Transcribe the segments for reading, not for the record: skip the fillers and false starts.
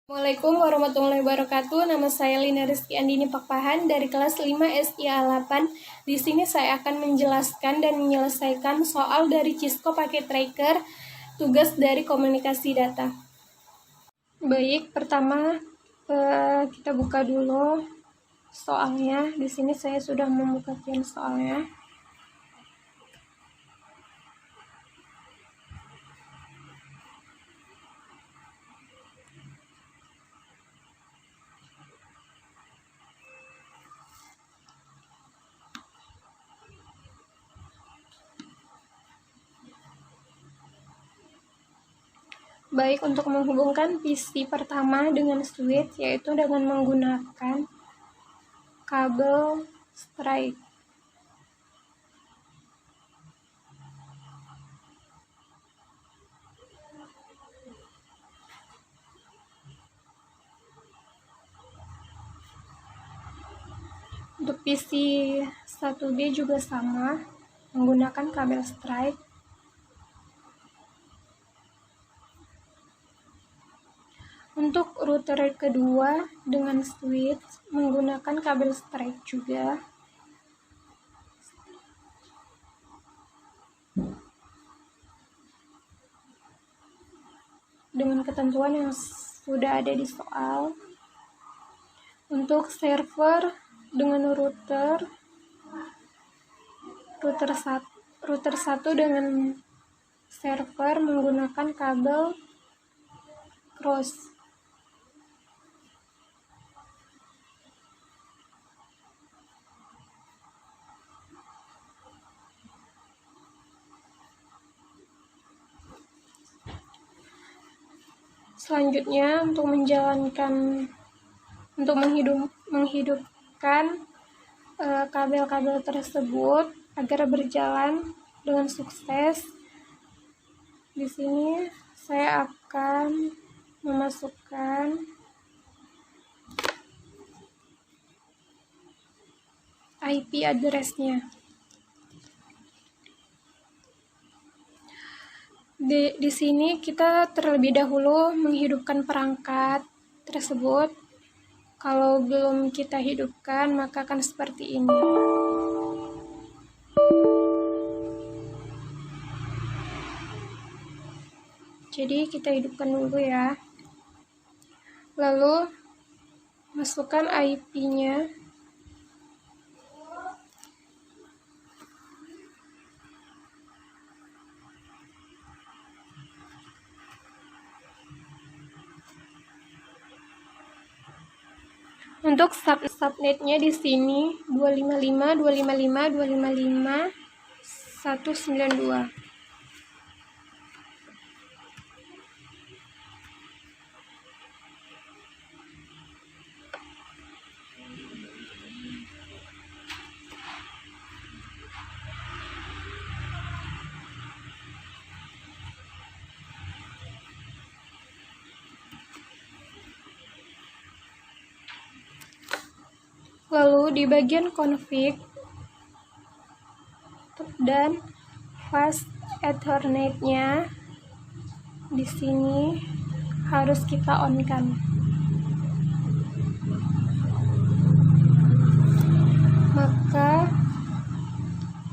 Assalamualaikum warahmatullahi wabarakatuh. Nama saya Lina Rizky Andini Pakpahan dari kelas 5 SIA 8. Di sini saya akan menjelaskan dan menyelesaikan soal dari Cisco pakai tracker, tugas dari komunikasi data. Baik, pertama kita buka dulu soalnya. Di sini saya sudah membukakan soalnya. Baik, untuk menghubungkan PC pertama dengan switch, yaitu dengan menggunakan kabel strike. Untuk PC 1B juga sama, menggunakan kabel strike. Untuk router kedua dengan switch menggunakan kabel strike juga. Dengan ketentuan yang sudah ada di soal. Untuk server dengan router 1 dengan server menggunakan kabel cross. Selanjutnya untuk menghidupkan kabel-kabel tersebut agar berjalan dengan sukses. Di sini saya akan memasukkan IP address-nya. Di sini kita terlebih dahulu menghidupkan perangkat tersebut. Kalau belum kita hidupkan, maka akan seperti ini. Jadi kita hidupkan dulu ya. Lalu masukkan IP-nya. Untuk subnetnya di sini 255.255.255.192. Lalu di bagian config dan fast Ethernet-nya di sini harus kita on-kan. Maka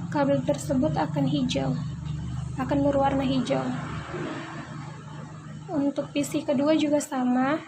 kabel tersebut akan berwarna hijau. Untuk PC kedua juga sama.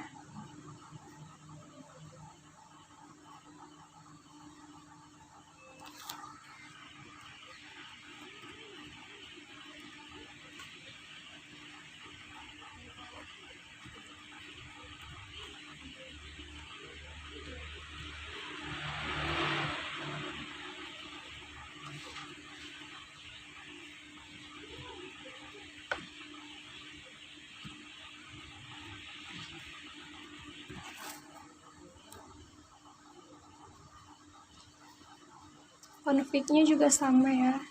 Config-nya juga sama ya.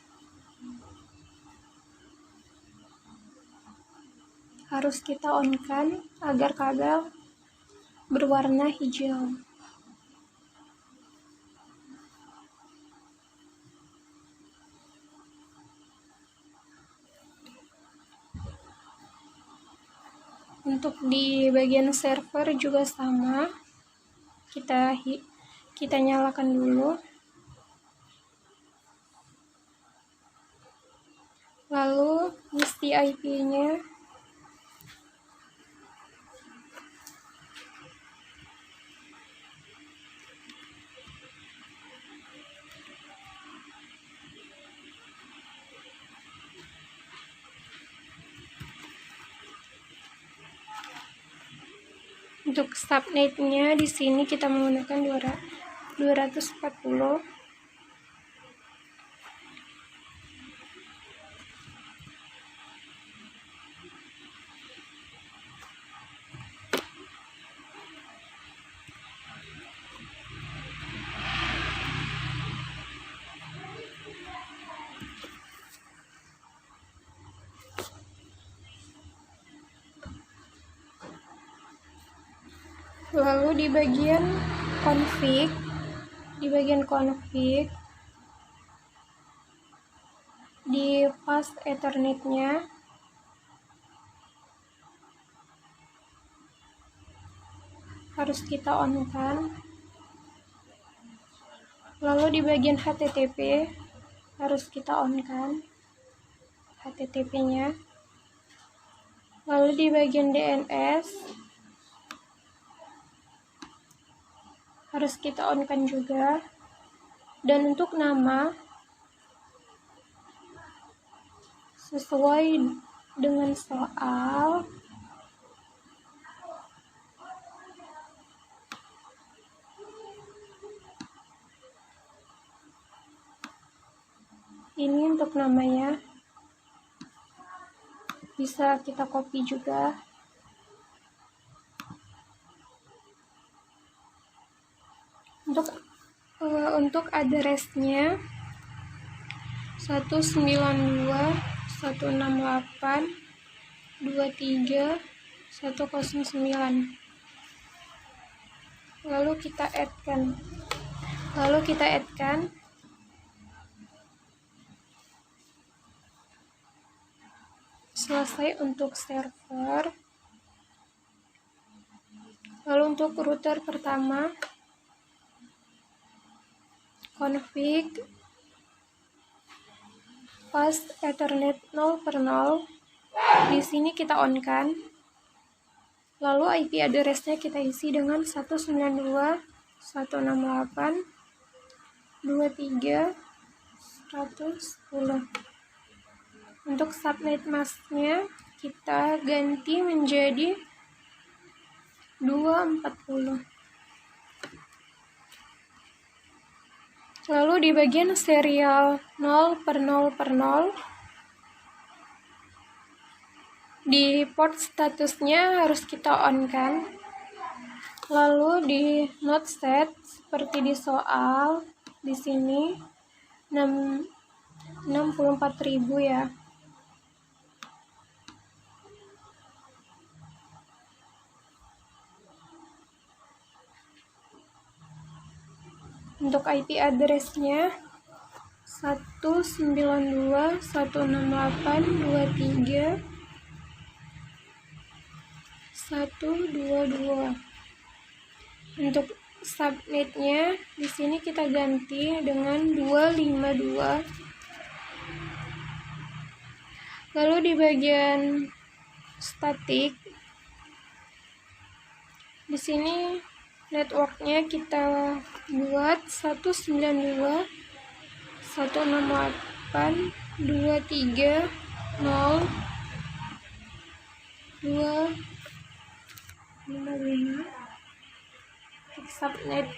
Harus kita on-kan agar kabel berwarna hijau. Untuk di bagian server juga sama, kita nyalakan dulu, lalu isi IP-nya. Untuk subnet-nya di sini kita menggunakan 240. Lalu di bagian config, di fast Ethernet-nya harus kita on-kan. Lalu di bagian HTTP harus kita on-kan HTTP-nya. Lalu di bagian DNS harus kita on-kan juga. Dan untuk nama sesuai dengan soal ini. Untuk namanya bisa kita copy juga. Untuk address-nya 192.168.23.109. Lalu kita add-kan. Selesai untuk server. Lalu untuk router pertama, config fast Ethernet 0/0. Di sini kita on-kan. Lalu IP address-nya kita isi dengan 192.168.23.110. Untuk subnet masknya kita ganti menjadi 240. Lalu di bagian serial 0/0/0, di port statusnya harus kita on-kan. Lalu di node set seperti di soal di sini 64.000 ya. Untuk IP address-nya 192.168.23.122. Untuk subnet-nya di sini kita ganti dengan 252. Lalu di bagian statik di sini networknya kita buat 192.168.23.255. Subnet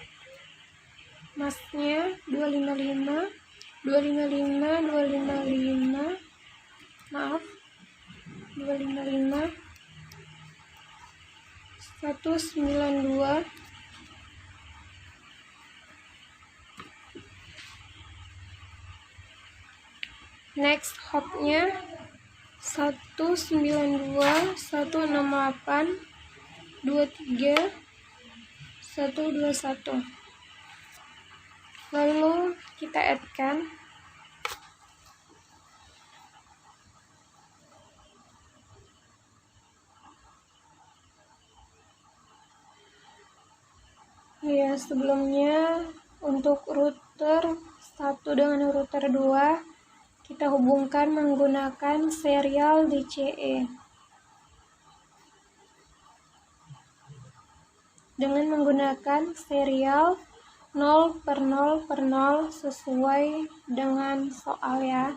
masknya 255 192. Next hopnya 192.168.23.121. Lalu kita add-kan. Nah, sebelumnya untuk router 1 dengan router 2 kita hubungkan menggunakan serial DCE. Dengan menggunakan serial 0/0/0 sesuai dengan soal ya.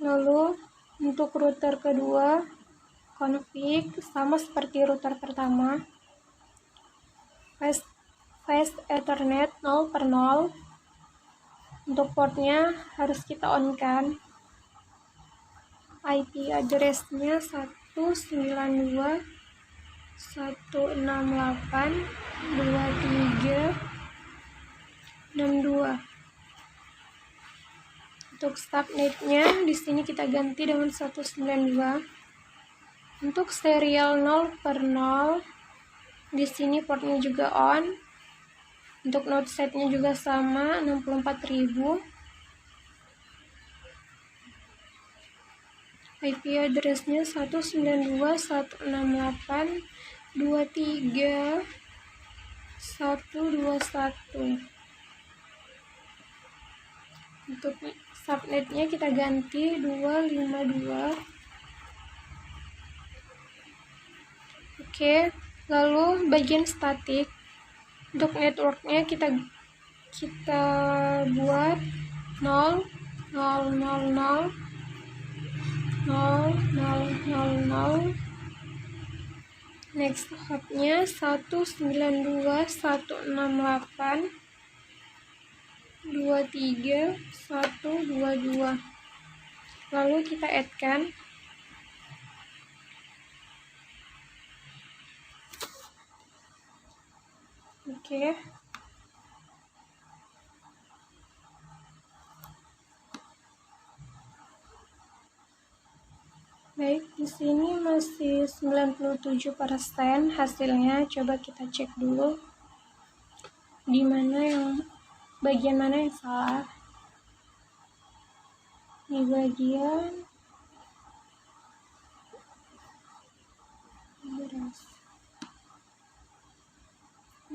Lalu untuk router kedua config sama seperti router pertama. Fast Ethernet 0/0. Untuk portnya harus kita on kan. IP address-nya 192.168.23.62. Untuk subnetnya di sini kita ganti dengan 192. Untuk serial 0/0 di sini portnya juga on. Untuk node setnya juga sama 64.000. IP address-nya 192.168.23.121. Untuk subnetnya kita ganti 252. Oke, lalu bagian statik. Untuk networknya kita buat 0 0 0 0 0 0 0 0. Next hopnya 192.168.23.122. Lalu kita add kan. Oke. Baik, di sini masih 97% hasilnya. Coba kita cek dulu bagian mana yang salah. Di bagian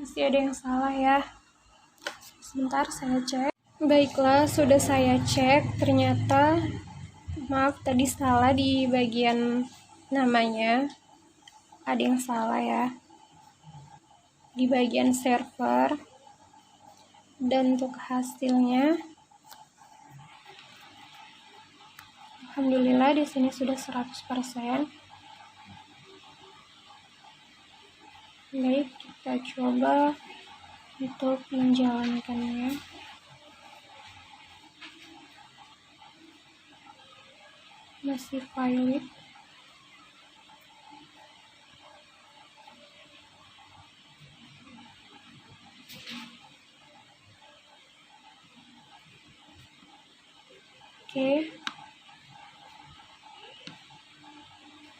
masih ada yang salah ya. Sebentar saya cek. Baiklah, sudah saya cek. Ternyata maaf tadi salah di bagian namanya. Ada yang salah ya. Di bagian server. Dan untuk hasilnya alhamdulillah di sini sudah 100%. Baik, kita coba untuk menjalankannya. Masih valid.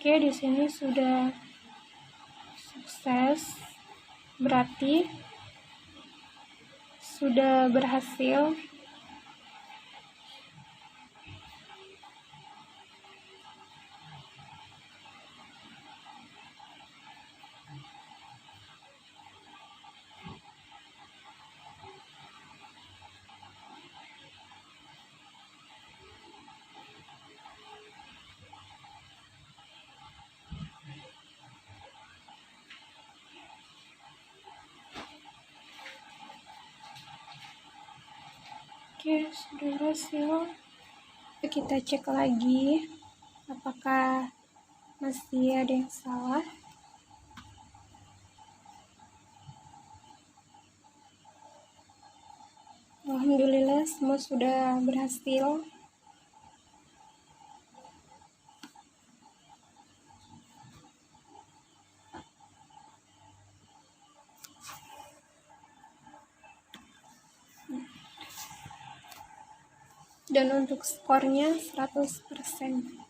Oke, di sini sudah sukses. Berarti sudah berhasil. Oke, sudah berhasil. Kita cek lagi apakah masih ada yang salah. Alhamdulillah semua sudah berhasil. Dan untuk skornya 100%.